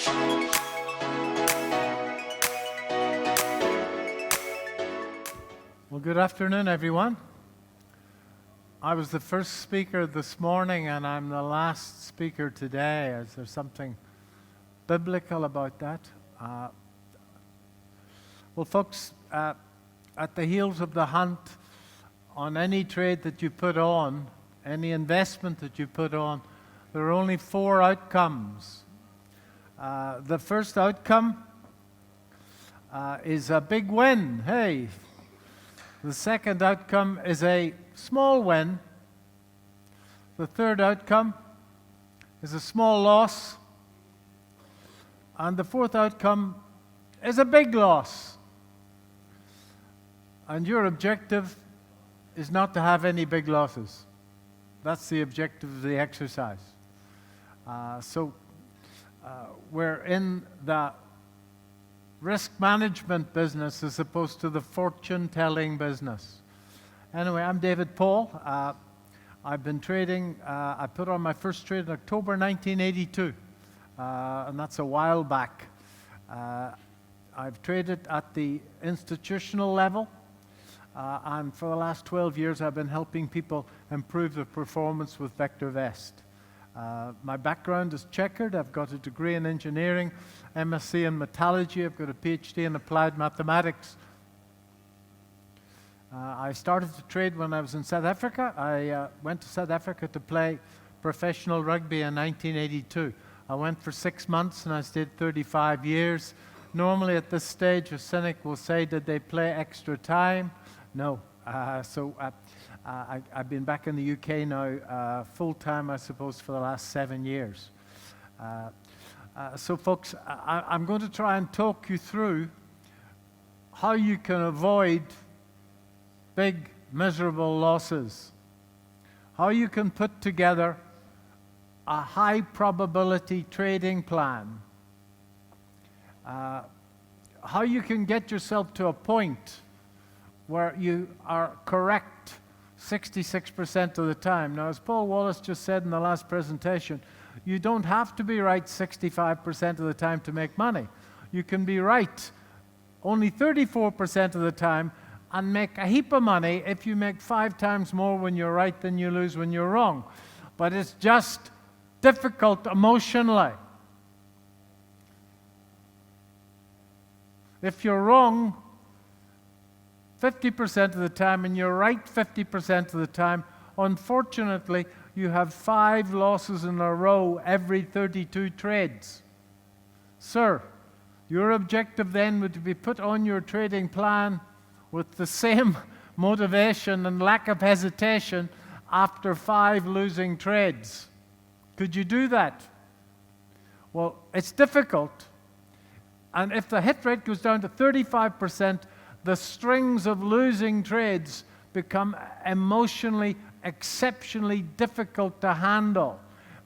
Well, good afternoon, everyone. I was the first speaker this morning, and I'm the last speaker today. Is there something biblical about that? Well, folks, at the heels of the hunt, on any trade that you put on, any investment that you put on, there are only 4 outcomes. The first outcome is a big win. Hey! The second outcome is a small win. The third outcome is a small loss. And the fourth outcome is a big loss. And your objective is not to have any big losses. That's the objective of the exercise. We're in the risk management business as opposed to the fortune-telling business. Anyway, I'm David Paul. I've been trading. I put on my first trade in October 1982, and that's a while back. I've traded at the institutional level, and for the last 12 years I've been helping people improve their performance with Vectorvest. My background is checkered. I've got a degree in engineering, MSc in metallurgy. I've got a PhD in applied mathematics. I started to trade when I was in South Africa. I went to South Africa to play professional rugby in 1982. I went for 6 months and I stayed 35 years. Normally at this stage, a cynic will say, did they play extra time? No. I've been back in the UK now full-time, I suppose, for the last 7 years. So folks, I'm going to try and talk you through how you can avoid big, miserable losses. How you can put together a high-probability trading plan. How you can get yourself to a point where you are correct 66% of the time. Now, as Paul Wallace just said in the last presentation, you don't have to be right 65% of the time to make money. You can be right only 34% of the time and make a heap of money if you make 5 times more when you're right than you lose when you're wrong. But it's just difficult emotionally. If you're wrong 50% of the time and you're right 50% of the time, unfortunately, you have 5 losses in a row every 32 trades. Sir, your objective then would be put on your trading plan with the same motivation and lack of hesitation after 5 losing trades. Could you do that? Well, it's difficult. And if the hit rate goes down to 35%, the strings of losing trades become emotionally, exceptionally difficult to handle.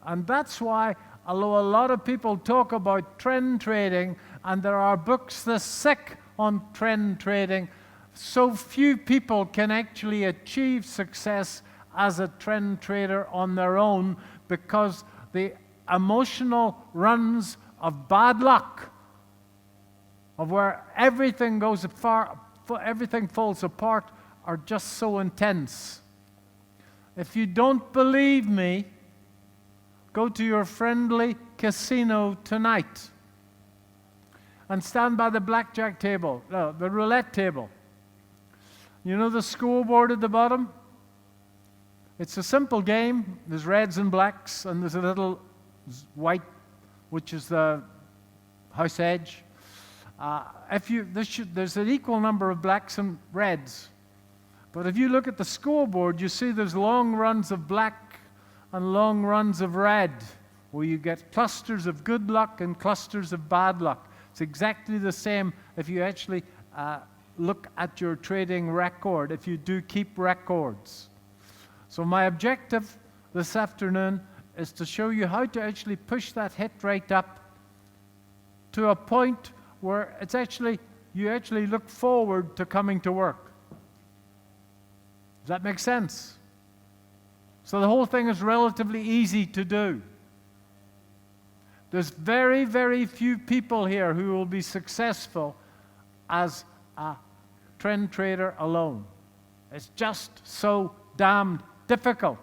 And that's why, although a lot of people talk about trend trading, and there are books this thick on trend trading, so few people can actually achieve success as a trend trader on their own because the emotional runs of bad luck, of where everything everything falls apart, are just so intense. If you don't believe me, go to your friendly casino tonight and stand by the blackjack table, the roulette table. You know the scoreboard at the bottom? It's a simple game. There's reds and blacks, and there's a little white, which is the house edge. There's an equal number of blacks and reds. But if you look at the scoreboard, you see there's long runs of black and long runs of red, where you get clusters of good luck and clusters of bad luck. It's exactly the same if you actually look at your trading record, if you do keep records. So my objective this afternoon is to show you how to actually push that hit rate up to a point where you actually look forward to coming to work. Does that make sense? So the whole thing is relatively easy to do. There's very, very few people here who will be successful as a trend trader alone. It's just so damned difficult.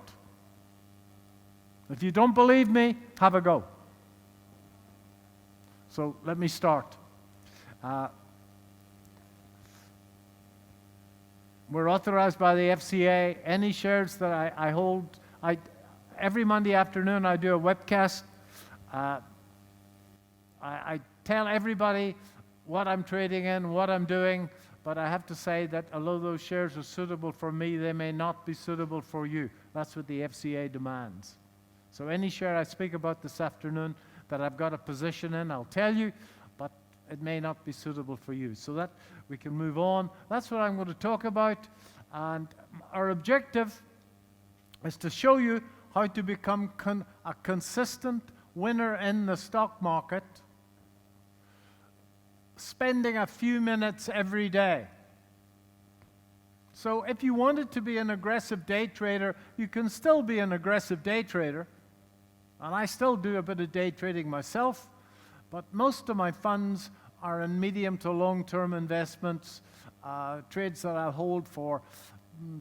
If you don't believe me, have a go. So let me start. We're authorized by the FCA. Any shares that I hold, every Monday afternoon I do a webcast. I tell everybody what I'm trading in, what I'm doing, but I have to say that although those shares are suitable for me, they may not be suitable for you. That's what the FCA demands. So any share I speak about this afternoon that I've got a position in, I'll tell you, but it may not be suitable for you. So that we can move on. That's what I'm going to talk about. And our objective is to show you how to become a consistent winner in the stock market, spending a few minutes every day. So if you wanted to be an aggressive day trader, you can still be an aggressive day trader. And I still do a bit of day trading myself, but most of my funds are in medium to long-term investments, trades that I'll hold for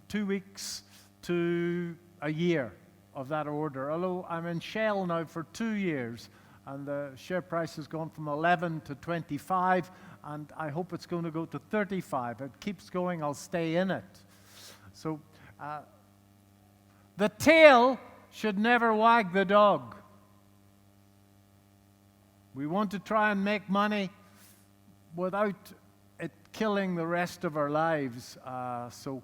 2 weeks to a year of that order. Although I'm in Shell now for 2 years, and the share price has gone from 11 to 25, and I hope it's going to go to 35. It keeps going, I'll stay in it. So the tail should never wag the dog. We want to try and make money without it killing the rest of our lives. So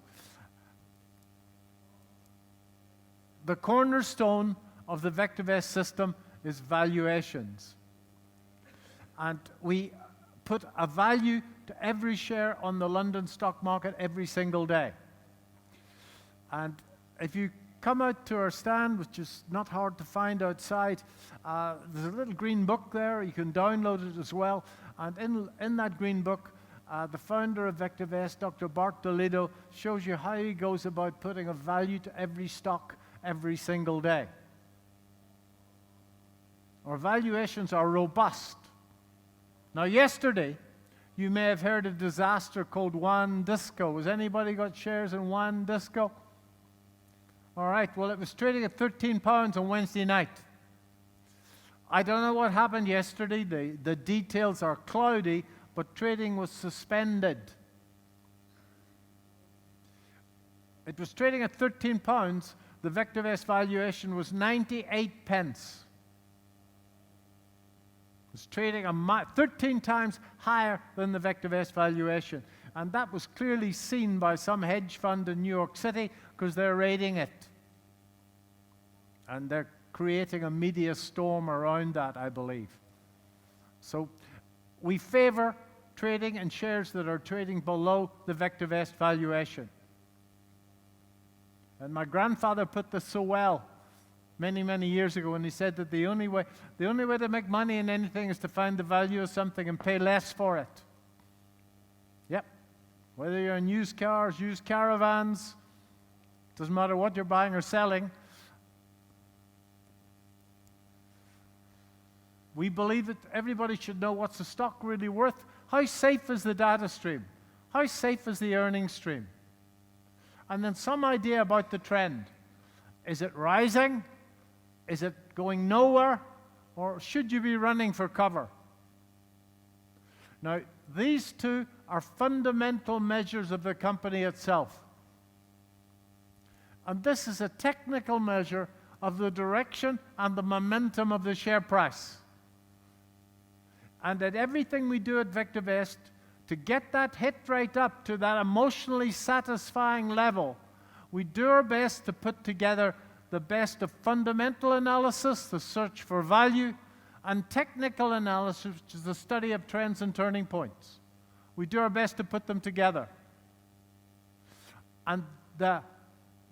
the cornerstone of the Vectorvest system is valuations. And we put a value to every share on the London stock market every single day. And if you come out to our stand, which is not hard to find outside, there's a little green book there. You can download it as well. And in that green book, the founder of Vectorvest, Dr. Bart Toledo, shows you how he goes about putting a value to every stock every single day. Our valuations are robust. Now, yesterday, you may have heard of a disaster called One Disco. Has anybody got shares in One Disco? All right, well, it was trading at £13 on Wednesday night. I don't know what happened yesterday. The details are cloudy, but trading was suspended. It was trading at £13. The Vectorvest valuation was 98 pence. It was trading 13 times higher than the Vectorvest valuation. And that was clearly seen by some hedge fund in New York City because they're raiding it. And they're creating a media storm around that, I believe. So we favor trading in shares that are trading below the Vectorvest valuation. And my grandfather put this so well many, many years ago when he said that the only way to make money in anything is to find the value of something and pay less for it. Yep. Whether you're in used cars, used caravans, doesn't matter what you're buying or selling. We believe that everybody should know what's the stock really worth. How safe is the data stream? How safe is the earnings stream? And then some idea about the trend. Is it rising? Is it going nowhere? Or should you be running for cover? Now, these two are fundamental measures of the company itself. And this is a technical measure of the direction and the momentum of the share price. And that everything we do at Vectorvest, to get that hit right up to that emotionally satisfying level, we do our best to put together the best of fundamental analysis, the search for value, and technical analysis, which is the study of trends and turning points. We do our best to put them together. And the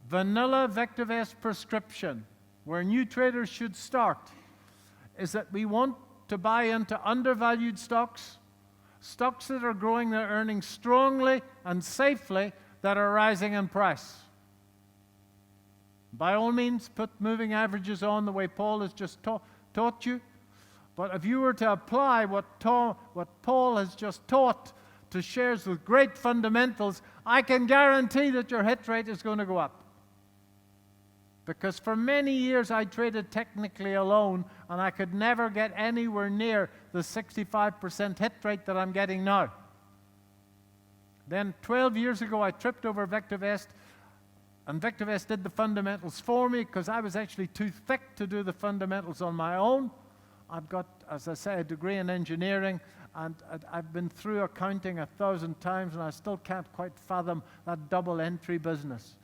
vanilla Vectorvest prescription, where new traders should start, is that we want to buy into undervalued stocks, stocks that are growing their earnings strongly and safely, that are rising in price. By all means, put moving averages on the way Paul has just taught you. But if you were to apply what Paul has just taught to shares with great fundamentals, I can guarantee that your hit rate is going to go up. Because for many years I traded technically alone, and I could never get anywhere near the 65% hit rate that I'm getting now. Then 12 years ago I tripped over Vectorvest, and Vectorvest did the fundamentals for me because I was actually too thick to do the fundamentals on my own. I've got, as I say, a degree in engineering, and I've been through accounting 1,000 times, and I still can't quite fathom that double entry business.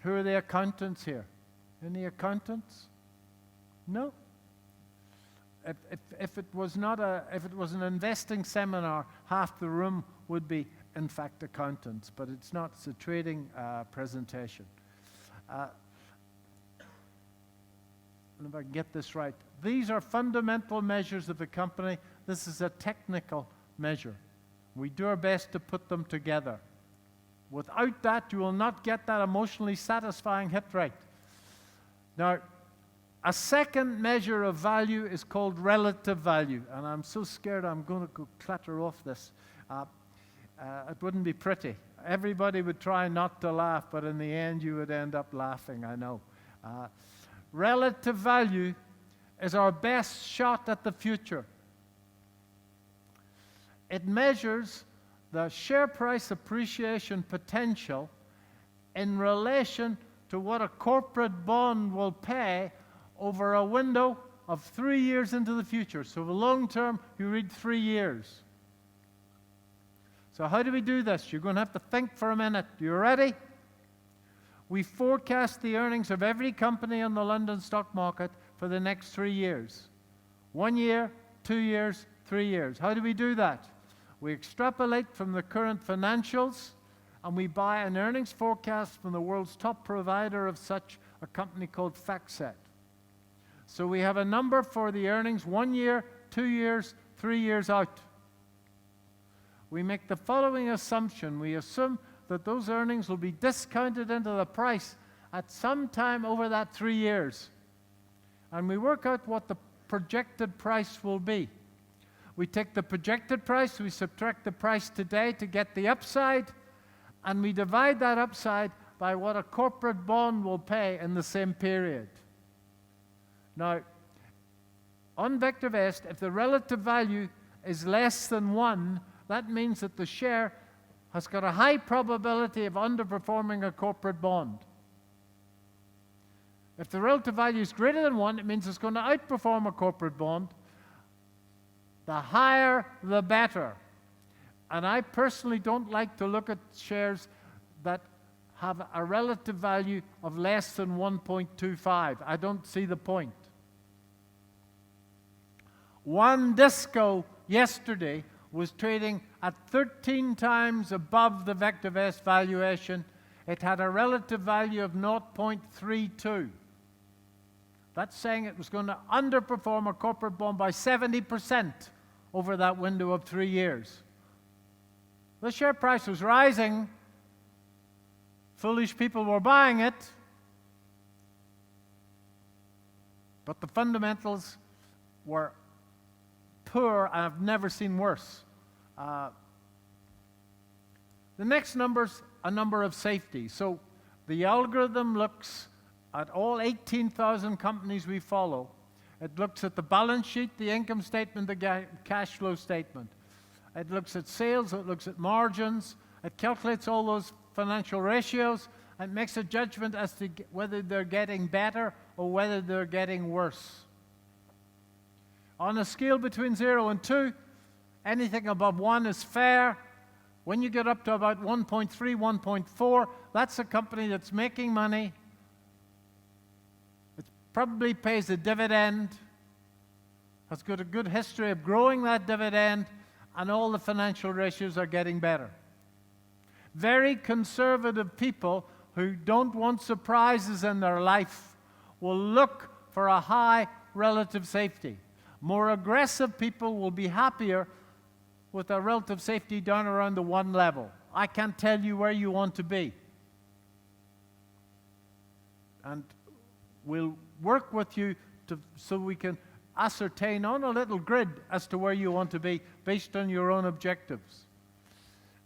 Who are the accountants here? Any accountants? No. If it was an investing seminar, half the room would be, in fact, accountants, but it's not. It's a trading presentation. If I can get this right, these are fundamental measures of the company. This is a technical measure. We do our best to put them together. Without that, you will not get that emotionally satisfying hit rate. Now, a second measure of value is called relative value, and I'm so scared I'm going to go clatter off this. It wouldn't be pretty. Everybody would try not to laugh, but in the end you would end up laughing, I know. Relative value is our best shot at the future. It measures the share price appreciation potential in relation to what a corporate bond will pay over a window of 3 years into the future. So the long term, you read 3 years. So how do we do this? You're going to have to think for a minute. You ready? We forecast the earnings of every company on the London stock market for the next 3 years. 1 year, 2 years, 3 years. How do we do that? We extrapolate from the current financials, and we buy an earnings forecast from the world's top provider of such, a company called FactSet. So we have a number for the earnings 1 year, 2 years, 3 years out. We make the following assumption. We assume that those earnings will be discounted into the price at some time over that 3 years. And we work out what the projected price will be. We take the projected price, we subtract the price today to get the upside, and we divide that upside by what a corporate bond will pay in the same period. Now, on Vectorvest, if the relative value is less than 1, that means that the share has got a high probability of underperforming a corporate bond. If the relative value is greater than 1, it means it's going to outperform a corporate bond. The higher, the better. And I personally don't like to look at shares that have a relative value of less than 1.25. I don't see the point. One disco yesterday was trading at 13 times above the Vectorvest valuation. It had a relative value of 0.32. That's saying it was going to underperform a corporate bond by 70% over that window of 3 years. The share price was rising. Foolish people were buying it. But the fundamentals were poor, and I've never seen worse. The next number's a number of safety. So the algorithm looks at all 18,000 companies we follow. It looks at the balance sheet, the income statement, the cash flow statement. It looks at sales, it looks at margins, it calculates all those financial ratios, and makes a judgment as to whether they're getting better or whether they're getting worse. On a scale between 0 and 2, anything above 1 is fair. When you get up to about 1.3, 1.4, that's a company that's making money. It probably pays a dividend, has got a good history of growing that dividend, and all the financial ratios are getting better. Very conservative people who don't want surprises in their life will look for a high relative safety. More aggressive people will be happier with a relative safety down around the 1 level. I can't tell you where you want to be. And we'll work with you so we can ascertain on a little grid as to where you want to be based on your own objectives.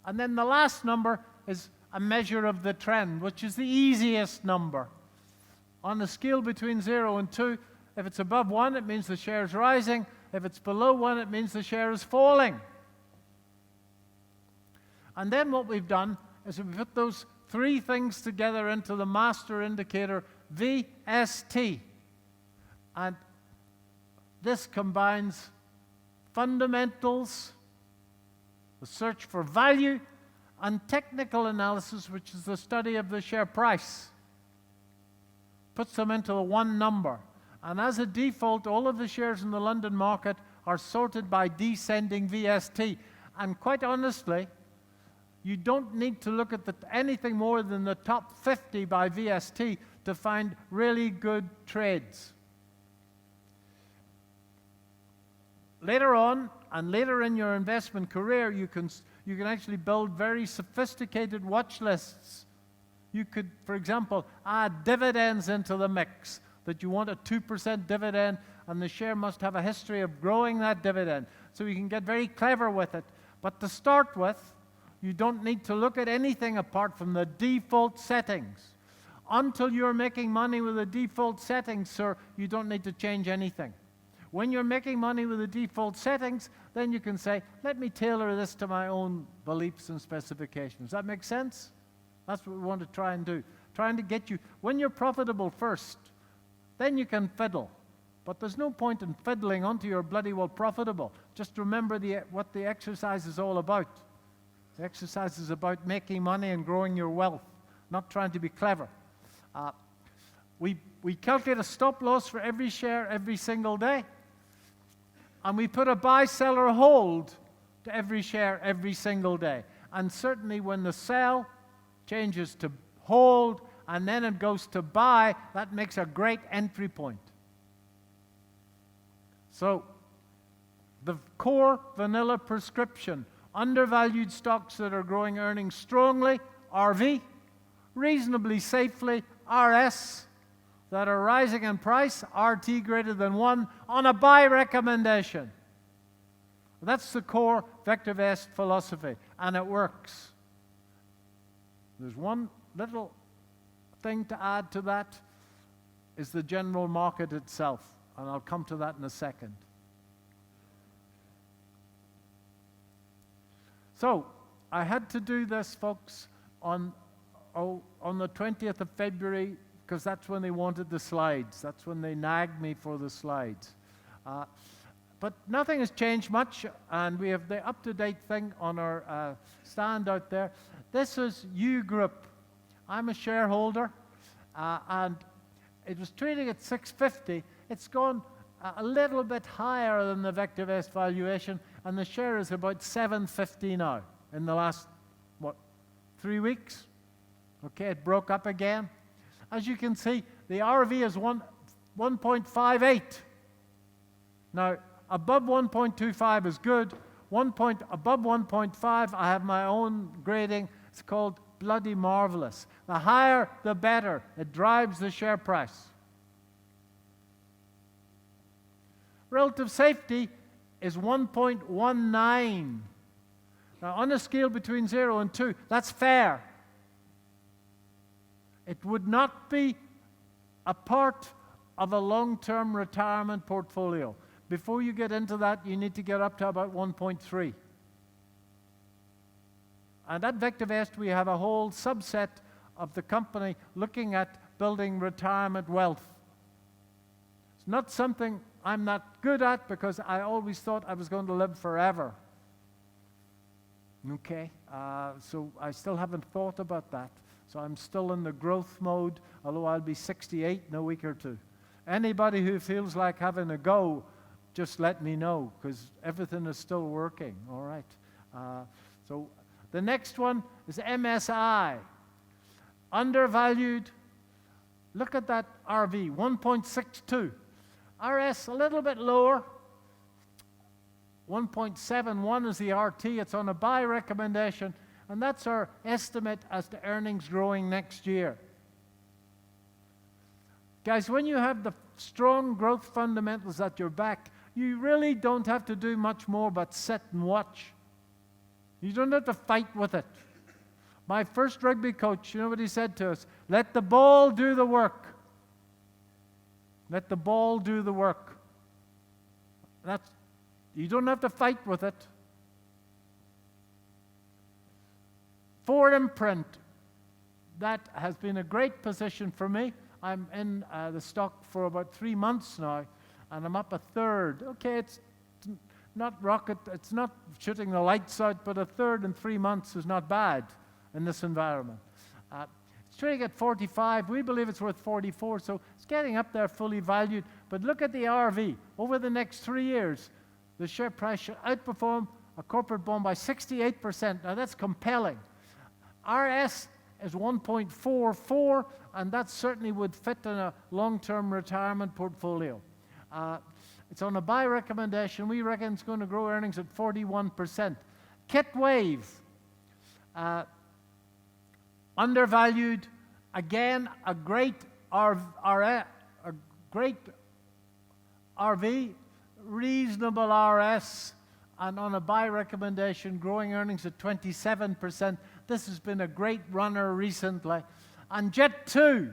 And then the last number is a measure of the trend, which is the easiest number. On a scale between 0 and 2, if it's above 1, it means the share is rising. If it's below 1, it means the share is falling. And then what we've done is we put those three things together into the master indicator VST. And this combines fundamentals, the search for value, and technical analysis, which is the study of the share price. Puts them into a one number. And as a default, all of the shares in the London market are sorted by descending VST. And quite honestly, you don't need to look at anything more than the top 50 by VST to find really good trades. Later on, and later in your investment career, you can actually build very sophisticated watch lists. You could, for example, add dividends into the mix, that you want a 2% dividend, and the share must have a history of growing that dividend. So you can get very clever with it. But to start with, you don't need to look at anything apart from the default settings. Until you're making money with the default settings, sir, you don't need to change anything. When you're making money with the default settings, then you can say, let me tailor this to my own beliefs and specifications. Does that make sense? That's what we want to try and do. Trying to get you, when you're profitable first, then you can fiddle. But there's no point in fiddling until you're bloody well profitable. Just remember what the exercise is all about. The exercise is about making money and growing your wealth, not trying to be clever. We calculate a stop loss for every share every single day. And we put a buy, sell, or hold to every share every single day. And certainly when the sell changes to hold and then it goes to buy, that makes a great entry point. So the core vanilla prescription, undervalued stocks that are growing earnings strongly, RV, reasonably safely, RS, that are rising in price, RT greater than 1, on a buy recommendation. That's the core Vectorvest philosophy, and it works. There's one little thing to add to that, is the general market itself, and I'll come to that in a second. So, I had to do this, folks, on the 20th of February, because that's when they wanted the slides. That's when they nagged me for the slides. But nothing has changed much, and we have the up-to-date thing on our stand out there. This is U Group. I'm a shareholder, and it was trading at 650. It's gone a little bit higher than the Vectorvest valuation, and the share is about 750 now in the last, 3 weeks? Okay, it broke up again. As you can see, the RV is 1.58. Now, above 1.25 is good. Above 1.5, I have my own grading. It's called bloody marvelous. The higher, the better. It drives the share price. Relative safety is 1.19. Now, on a scale between 0 and 2, that's fair. It would not be a part of a long-term retirement portfolio. Before you get into that, you need to get up to about 1.3. And at Vectorvest, we have a whole subset of the company looking at building retirement wealth. It's not something I'm not good at because I always thought I was going to live forever. Okay, so I still haven't thought about that. So I'm still in the growth mode, although I'll be 68 in a week or two. Anybody who feels like having a go, just let me know, because everything is still working, all right? So the next one is MSI. Undervalued. Look at that RV, 1.62. RS, a little bit lower. 1.71 is the RT. It's on a buy recommendation. And that's our estimate as to earnings growing next year. Guys, when you have the strong growth fundamentals at your back, you really don't have to do much more but sit and watch. You don't have to fight with it. My first rugby coach, you know what he said to us? Let the ball do the work. Let the ball do the work. You don't have to fight with it. For imprint, that has been a great position for me. I'm in the stock for about 3 months now, and I'm up a third. Okay, it's not rocket, it's not shooting the lights out, but a third in 3 months is not bad in this environment. It's trading at 45. We believe it's worth 44, so it's getting up there fully valued. But look at the RV. Over the next 3 years, the share price should outperform a corporate bond by 68%. Now, that's compelling. RS is 1.44, and that certainly would fit in a long-term retirement portfolio. It's on a buy recommendation. We reckon it's going to grow earnings at 41%. Kitwave, undervalued. Again, a great RV, reasonable RS, and on a buy recommendation, growing earnings at 27%. This has been a great runner recently. And Jet2,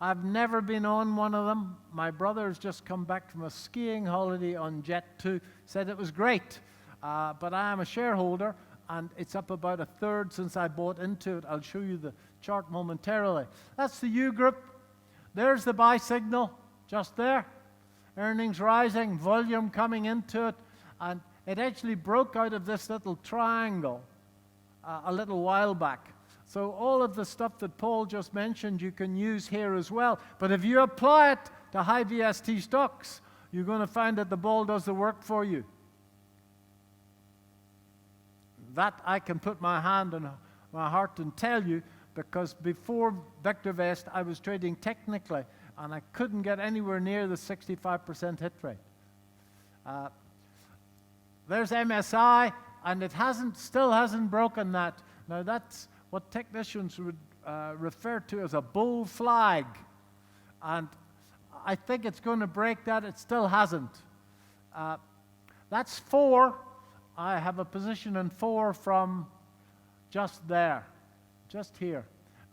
I've never been on one of them. My brother has just come back from a skiing holiday on Jet2, said it was great. But I am a shareholder, and it's up about a third since I bought into it. I'll show you the chart momentarily. That's the U group. There's the buy signal, just there. Earnings rising, volume coming into it, and it actually broke out of this little triangle a little while back. So all of the stuff that Paul just mentioned you can use here as well. But if you apply it to high VST stocks, you're going to find that the ball does the work for you. That I can put my hand on my heart and tell you, because before Vectorvest I was trading technically and I couldn't get anywhere near the 65% hit rate. There's MSI, and it still hasn't broken that. Now that's what technicians would refer to as a bull flag, and I think it's going to break that. It still hasn't. That's 4. I have a position in 4 from just there, just here,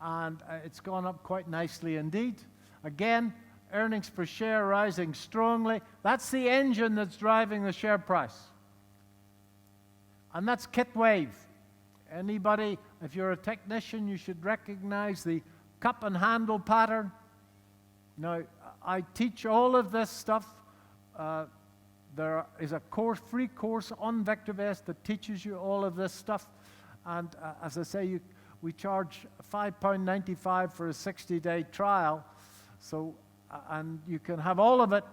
and it's gone up quite nicely indeed. Again, earnings per share rising strongly. That's the engine that's driving the share price. And that's Kitwave. Anybody, if you're a technician, you should recognize the cup and handle pattern. Now, I teach all of this stuff. There is a free course on Vectorvest that teaches you all of this stuff. And as I say, we charge £5.95 for a 60-day trial. So, and you can have all of it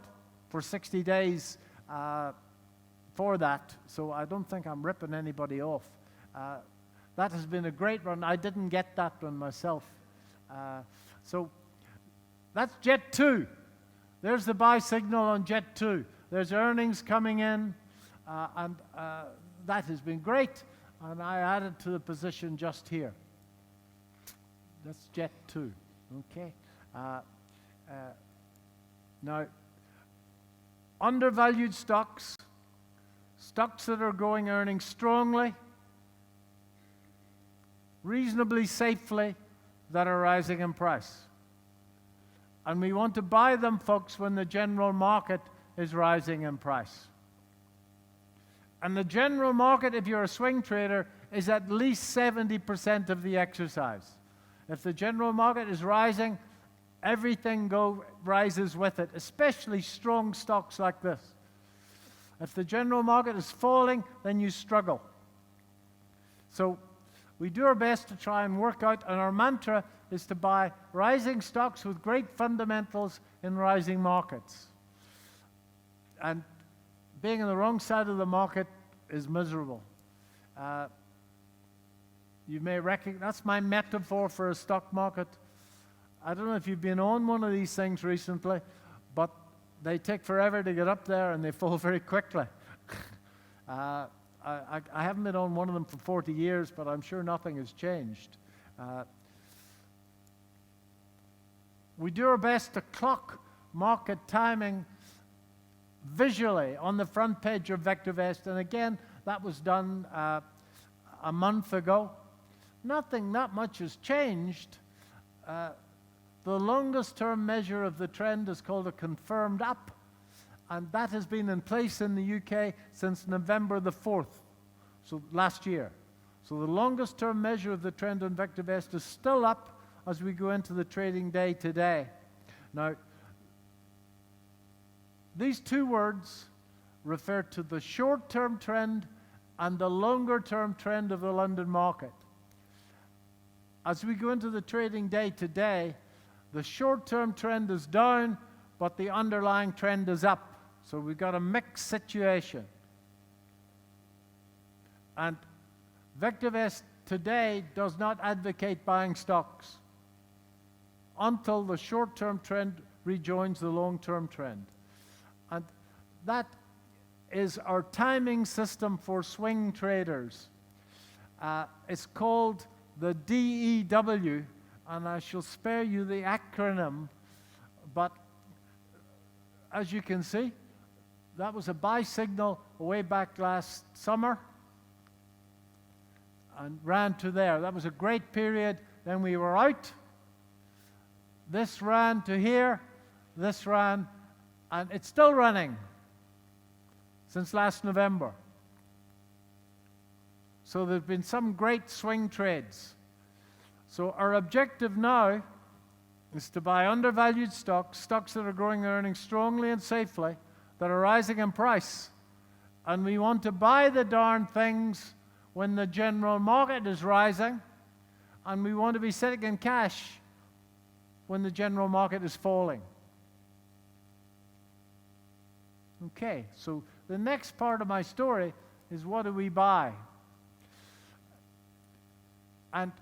for 60 days for that. So I don't think I'm ripping anybody off. That has been a great run. I didn't get that one myself. So that's Jet2. There's the buy signal on Jet2. There's earnings coming in, and that has been great. And I added to the position just here. That's Jet2. Okay. Now, undervalued stocks, stocks that are growing earnings strongly, reasonably safely, that are rising in price. And we want to buy them, folks, when the general market is rising in price. And the general market, if you're a swing trader, is at least 70% of the exercise. If the general market is rising, everything rises with it, especially strong stocks like this. If the general market is falling, then you struggle. So we do our best to try and work out, and our mantra is to buy rising stocks with great fundamentals in rising markets. And being on the wrong side of the market is miserable. You may recognize, that's my metaphor for a stock market. I don't know if you've been on one of these things recently, but they take forever to get up there and they fall very quickly. I haven't been on one of them for 40 years, but I'm sure nothing has changed. we do our best to clock market timing visually on the front page of Vectorvest, and again, that was done a month ago. Nothing that much has changed. The longest term measure of the trend is called a confirmed up, and that has been in place in the UK since November the 4th, so last year. So the longest term measure of the trend on Vectorvest is still up as we go into the trading day today. Now, these two words refer to the short-term trend and the longer-term trend of the London market. As we go into the trading day today, the short-term trend is down, but the underlying trend is up. So we've got a mixed situation. And Vectorvest today does not advocate buying stocks until the short-term trend rejoins the long-term trend. And that is our timing system for swing traders. It's called the DEW, and I shall spare you the acronym, but as you can see, that was a buy signal way back last summer and ran to there. That was a great period. Then we were out. This ran to here, this ran, and it's still running since last November. So there's been some great swing trades. So our objective now is to buy undervalued stocks, stocks that are growing their earnings strongly and safely, that are rising in price. And we want to buy the darn things when the general market is rising, and we want to be sitting in cash when the general market is falling. Okay, so the next part of my story is what do we buy? And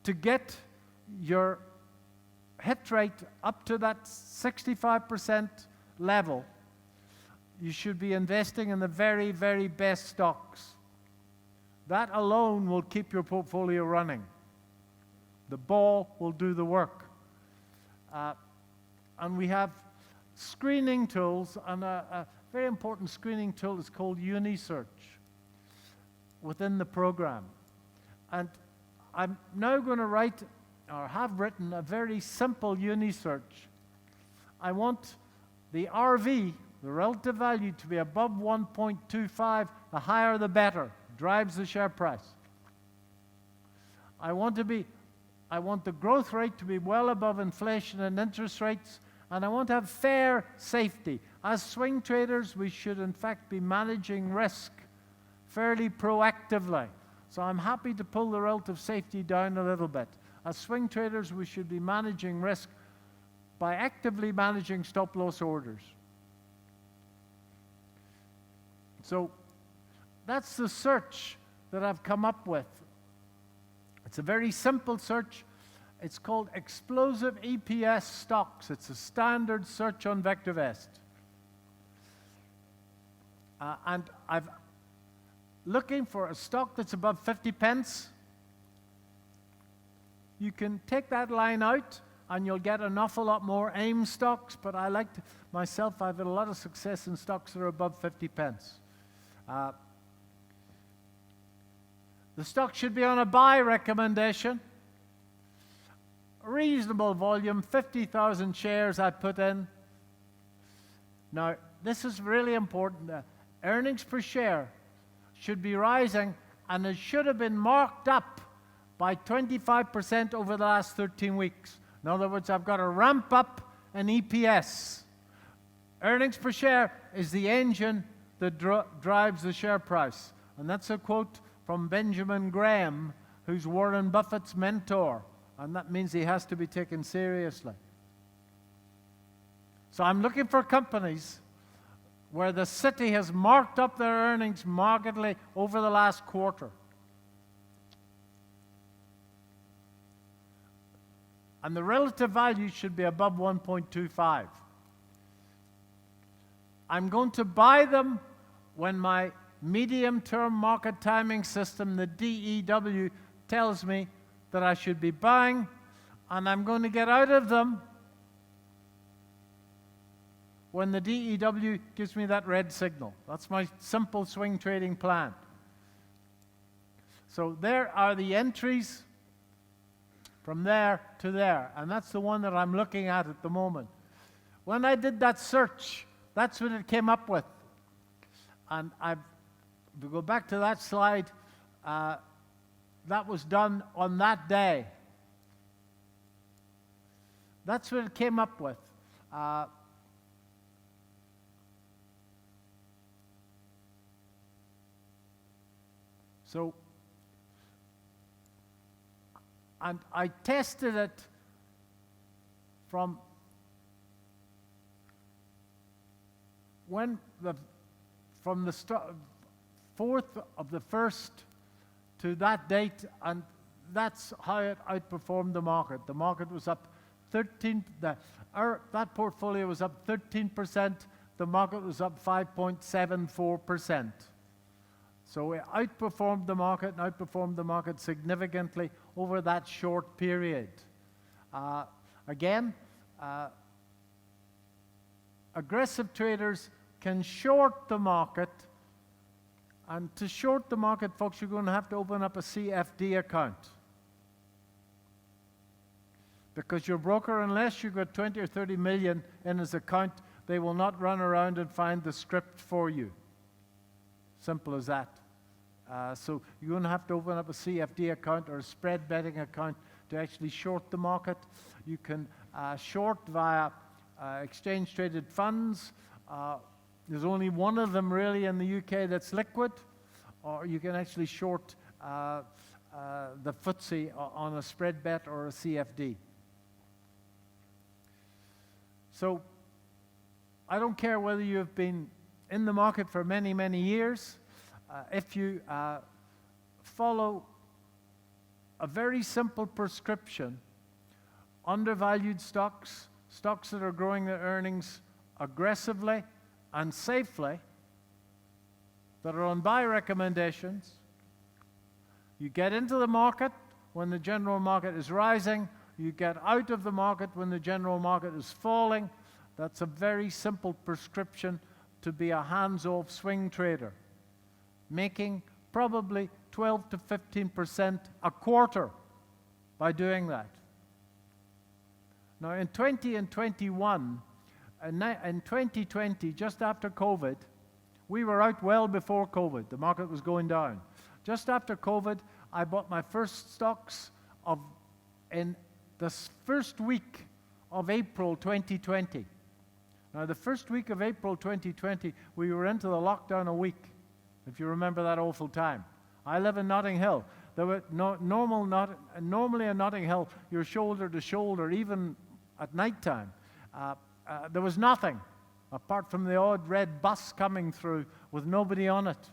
to get your hit rate up to that 65% level, you should be investing in the very, very best stocks. That alone will keep your portfolio running. The ball will do the work. And we have screening tools, and a very important screening tool is called UniSearch within the program. And I'm now going to write, or have written, a very simple UniSearch. I want the RV, the relative value, to be above 1.25. The higher the better. Drives the share price. I want the growth rate to be well above inflation and interest rates, and I want to have fair safety. As swing traders, we should in fact be managing risk fairly proactively. So I'm happy to pull the relative safety down a little bit. As swing traders, we should be managing risk by actively managing stop-loss orders. So that's the search that I've come up with. It's a very simple search. It's called Explosive EPS Stocks. It's a standard search on Vectorvest. And I'm looking for a stock that's above 50 pence. You can take that line out and you'll get an awful lot more AIM stocks, but I like to, myself, I've had a lot of success in stocks that are above 50 pence. The stock should be on a buy recommendation. Reasonable volume, 50,000 shares I put in. Now, this is really important. Earnings per share should be rising, and it should have been marked up by 25% over the last 13 weeks. In other words, I've got a ramp up in EPS. Earnings per share is the engine that drives the share price. And that's a quote from Benjamin Graham, who's Warren Buffett's mentor. And that means he has to be taken seriously. So I'm looking for companies where the city has marked up their earnings markedly over the last quarter. And the relative value should be above 1.25. I'm going to buy them when my medium-term market timing system, the DEW, tells me that I should be buying And I'm going to get out of them when the DEW gives me that red signal. That's my simple swing trading plan. So there are the entries from there to there, and that's the one that I'm looking at the moment. When I did that search, that's what it came up with. And to go back to that slide, that was done on that day. That's what it came up with. And I tested it from the 4th of the 1st to that date, and that's how it outperformed the market. The market was up 13. That portfolio was up 13%. The market was up 5.74%. So it outperformed the market, and outperformed the market significantly over that short period. Again, aggressive traders can short the market, and to short the market, folks, you're going to have to open up a CFD account. Because your broker, unless you've got 20 or 30 million in his account, they will not run around and find the script for you. Simple as that. So you're going to have to open up a CFD account or a spread betting account to actually short the market. You can short via exchange-traded funds. There's only one of them really in the UK that's liquid, or you can actually short the FTSE on a spread bet or a CFD. So I don't care whether you've been in the market for many, many years. If you follow a very simple prescription, undervalued stocks, stocks that are growing their earnings aggressively and safely, that are on buy recommendations, you get into the market when the general market is rising, you get out of the market when the general market is falling. That's a very simple prescription to be a hands-off swing trader, making probably 12 to 15% a quarter by doing that. Now in 20 and 21, in 2020, just after COVID, we were out well before COVID. The market was going down. Just after COVID, I bought my first stocks in the first week of April 2020. Now, the first week of April 2020, we were into the lockdown a week, if you remember that awful time. I live in Notting Hill. There were normally in Notting Hill, you're shoulder to shoulder, even at nighttime. There was nothing apart from the odd red bus coming through with nobody on it.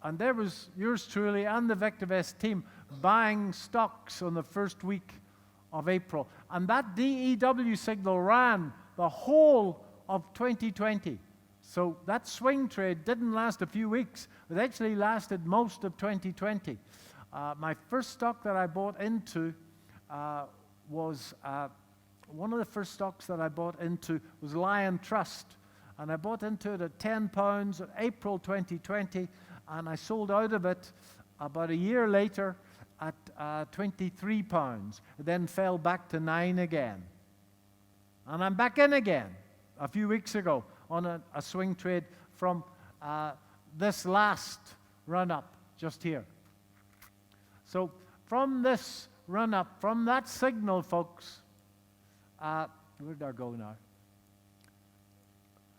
And there was yours truly and the Vectorvest team buying stocks on the first week of April. And that DEW signal ran the whole of 2020. So that swing trade didn't last a few weeks. It actually lasted most of 2020. My first stock that I bought into was one of the first stocks that I bought into was Lion Trust. And I bought into it at £10 in April 2020, and I sold out of it about a year later at £23. It then fell back to 9 again. And I'm back in again a few weeks ago on a swing trade from this last run-up just here. So from this run-up, from that signal, folks, where did I go now?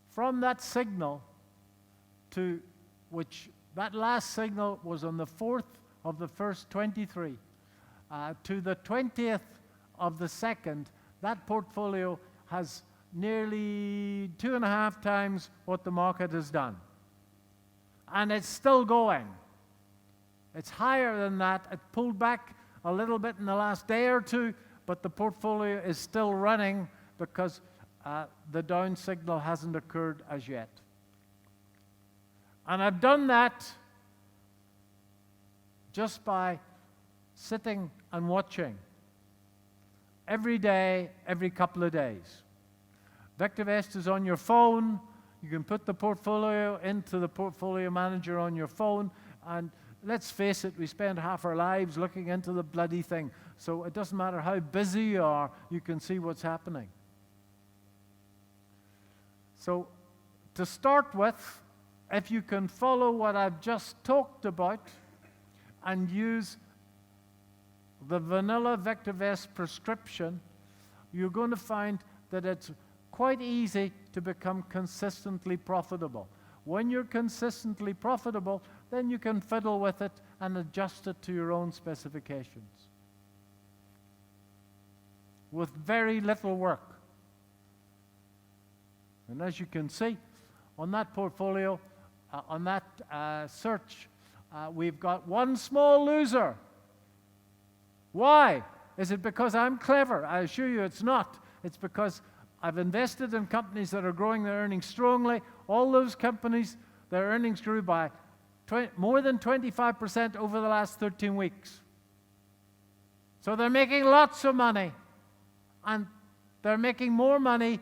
From that signal to which that last signal was on the 4th of the 1st, 23, to the 20th of the 2nd, that portfolio has nearly 2.5 times what the market has done. And it's still going. It's higher than that. It pulled back a little bit in the last day or two, but the portfolio is still running because the down signal hasn't occurred as yet. And I've done that just by sitting and watching. every day, every couple of days. Vectorvest is on your phone. You can put the portfolio into the portfolio manager on your phone, and let's face it, we spend half our lives looking into the bloody thing. So it doesn't matter how busy you are, you can see what's happening. So to start with, if you can follow what I've just talked about and use the vanilla Vectorvest prescription, you're going to find that it's quite easy to become consistently profitable. When you're consistently profitable, then you can fiddle with it and adjust it to your own specifications with very little work. And as you can see, on that portfolio, on that search, we've got one small loser. Why? Is it because I'm clever? I assure you it's not. It's because I've invested in companies that are growing their earnings strongly. All those companies, their earnings grew by more than 25% over the last 13 weeks. So they're making lots of money. And they're making more money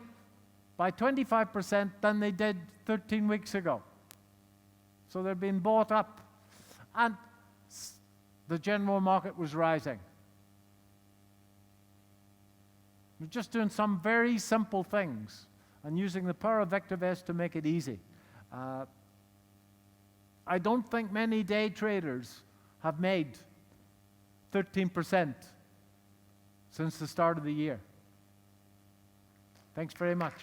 by 25% than they did 13 weeks ago. So they're being bought up. And the general market was rising. We're just doing some very simple things and using the power of Vectorvest to make it easy. I don't think many day traders have made 13% since the start of the year. Thanks very much.